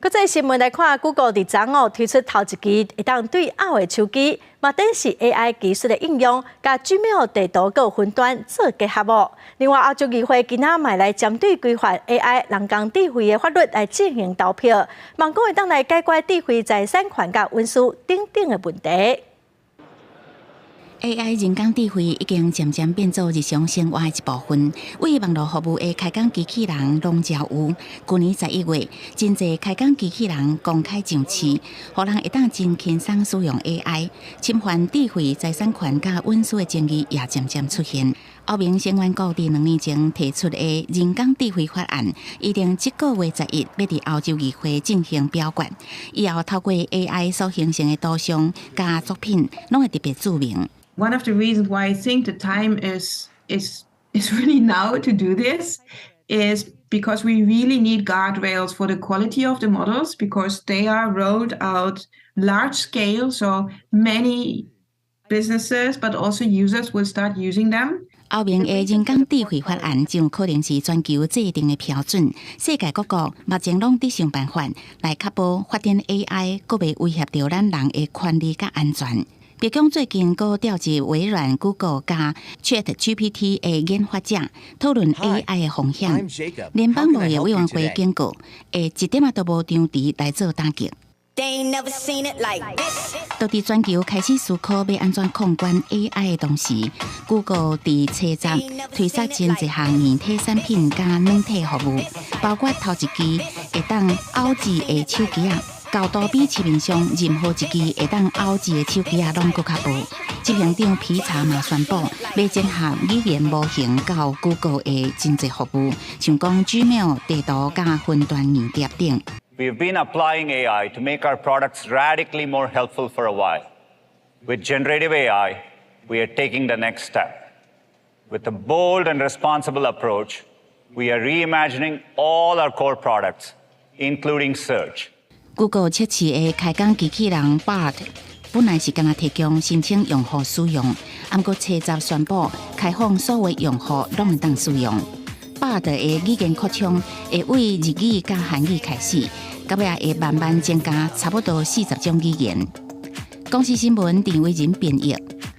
国际新闻来看 ，Google 伫昨推出头一支会当对拗的手机，嘛等是 AI 技术的应用，甲 Gmail 地图个云端做结合无。另外，欧洲议会今仔卖来针对规范 AI 人工智慧的法律来进行投票，望讲会当来解决智慧财产权甲文书等等的问题。AI 人工智慧已经渐渐变做日常生活的一部分，为网络服务的开讲机器人拢真有。去年11月，真侪开讲机器人公开上市，互人会当真轻松使用 AI， 侵犯智慧财产权甲隐私的争议也渐渐出现。欧盟成员国伫2年前提出的人工智慧法案，预定这个月11要伫欧洲议会进行表决。以后透过 AI 所形成的图像甲作品，拢会特别注明。One of the reasons why I think the time is really now to do this is because we really need guardrails for the quality of the models because they are rolled out large scale, so many businesses but also users will start using them. 欧盟的人工智慧法案就可能是全球制定的标准，世界各国目前拢伫想办法来确保发展 AI 佫袂威胁到咱人的权利甲安全。白宫最近阁调集微软、Google 加 ChatGPT 的研发者讨论 AI 的风险。联邦部的委员会警告，会一点都无张持来做打击。都伫全球开始思考要安怎控管 AI 的同时 ，Google 伫七十推出真侪项硬体产品加软体服务，包括头一支会当凹字的手机啊。高度比市面上任何一支会当凹字的手机啊，拢搁较无。执行长皮查嘛宣布，要整合语言模型到 Google 的真侪服务，像讲 Gmail 地图加云端硬碟等。We've been applying AI to make our products radically more helpful for a while. With generative AI, we are taking the next step. With a bold and responsible approach, we are reimagining all our core products, including search. Google 测试的开讲机器人 Bard 本来是干那提供申请用户使用，不过七十宣布开放所有用户拢会当使用。Bard 的语言扩充会为日语加韩语开始，到尾会慢慢增加差不多40种语言。公司新闻陈伟仁编译。